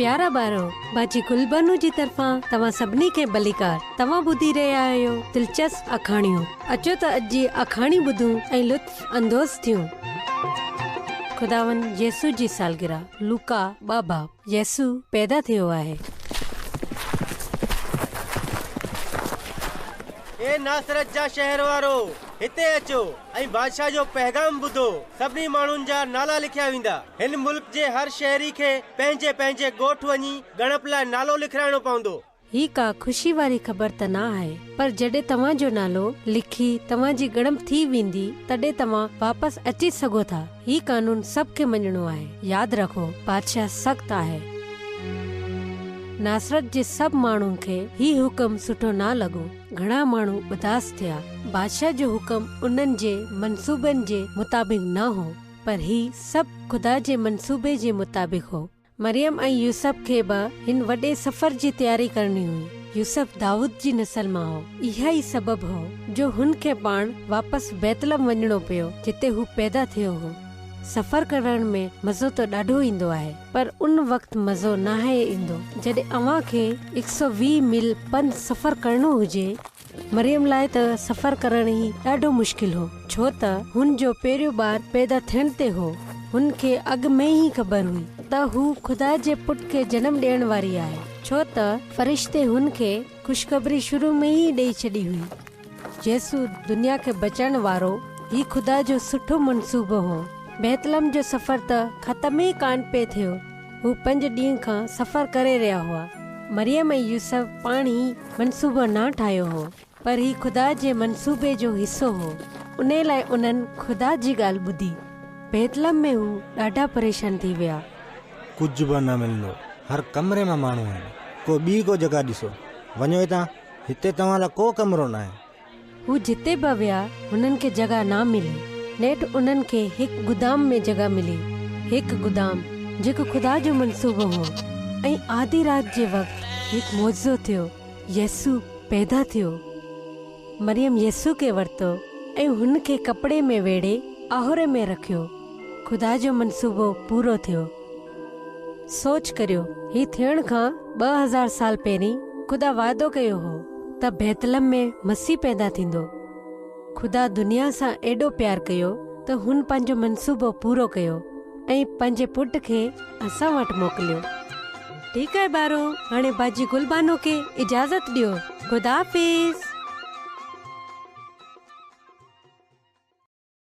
प्यारा ॿारो, बाजी गुलबनू जी तरफ़ां तव्हां सभिनी खे भलीकार। तव्हां ॿुधी रहिया आहियो दिलचस्प अखाणियूं। अचो त अॼु जी अखाणी ॿुधूं ऐं लुत्फ़ अंदोज़ थियूं। खुदावन येसु जी सालगिरह लूका 2 बाब। येसु पैदा थियो आहे। ए नासरत जा शहर वारो, हिते अचो ऐं बादशाह जो पैगाम ॿुधो। सभिनी माण्हुनि जा नाला लिखिया वेंदा। हिन मुल्क जे हर शहरी खे पंहिंजे पंहिंजे ॻोठ वञी गणप लाइ नालो लिखाइणो पवंदो। ही का खुशी वारी ख़बर त न आहे, पर जॾहिं तव्हां जो नालो लिखी तव्हां जी गणप थी वेंदी तॾहिं तव्हां वापसि अची सघो था। ही कानून सभ खे मञणो आहे। यादि रखो, बादशाह सख़्त आहे। नासरत जे सभु माण्हुनि खे ही हुक्म सुठो न लॻो। घणा माण्हू उदास थिया। बादशाह जो हुक्म उन्हनि जे मनसूबनि जे मुताबिक़ न हो, पर ही सभु खुदा जे मनसूबे जे मुताबिक़ हो। मरियम ऐं यूसुफ खे बि हिन वॾे सफ़र जी तयारी करणी हुई। यूसुफ दाऊद जी नस्ल मां हो। इहा ई सबब हो जो हुन खे पाण वापसि बैतलहम वञणो पियो, जिते हू पैदा थियो हो। सफ़र करण में मज़ो त ॾाढो ईंदो आहे, पर उन वक़्तु मज़ो न आहे ईंदो जॾहिं अव्हां खे 120 मील पंधु सफ़र करणो हुजे। मरियम लाइ त सफ़र करण ई ॾाढो मुश्किल हो, छो त हुन जो पहिरियों ॿार पैदा थियण ते हो। हुन खे अॻु में ई ख़बर हुई त हू खुदा जे पुट खे जनम ॾियण वारी आहे, छो त फरिश्ते हुन खे ख़ुशख़बरी शुरू में ई ॾेई छॾी हुई। येसु दुनिया खे बचाइण वारो ही खुदा जो सुठो मनसूबो हो। बैतलहम जो सफ़र त ख़तम ई कान पे थियो। हू 5 ॾींहं खां सफ़र करे रहिया हुआ। मरियम ऐं यूसुफ पाण ई मनसूबो न ठाहियो हो, पर ही खुदा जे मनसूबे जो हिसो हो। उन लाइ उन्हनि खुदा जी ॻाल्हि ॿुधी। बैतलहम में हू ॾाढा परेशान थी विया। कुझु बि न मिलंदो। हर कमरे में माण्हू आहिनि। को ॿी को जॻह ॾिसो, वञो हितां। हिते तव्हां लाइ को कमरो न आहे। हू जिते बि विया हुननि खे जॻह न मिली। नेठि उन्हनि खे हिकु गुदाम में जॻह मिली। हिकु गुदाम जेको खुदा जो मनसूबो हो। ऐं आधी राति जे वक़्तु हिकु मौजो थियो। येसु पैदा थियो। मरियम येसु खे वरितो ऐं हुन खे कपिड़े में वेड़े आहोरे में रखियो। खुदा जो मनसूबो पूरो थियो। सोच करियो, ही थियण खां 2000 साल पहिरीं खुदा वाइदो कयो हो त बैतलहम में मसीह पैदा थींदो। खुदा दुनिया सां एॾो प्यार कयो त हुन पंहिंजो मनसूबो पूरो कयो ऐं पंहिंजे पुट खे असां वटि मोकिलियो। ठीकु आहे ॿारो, हाणे बाजी गुलबानो खे इजाज़त ॾियो। खुदा हाफ़िज़।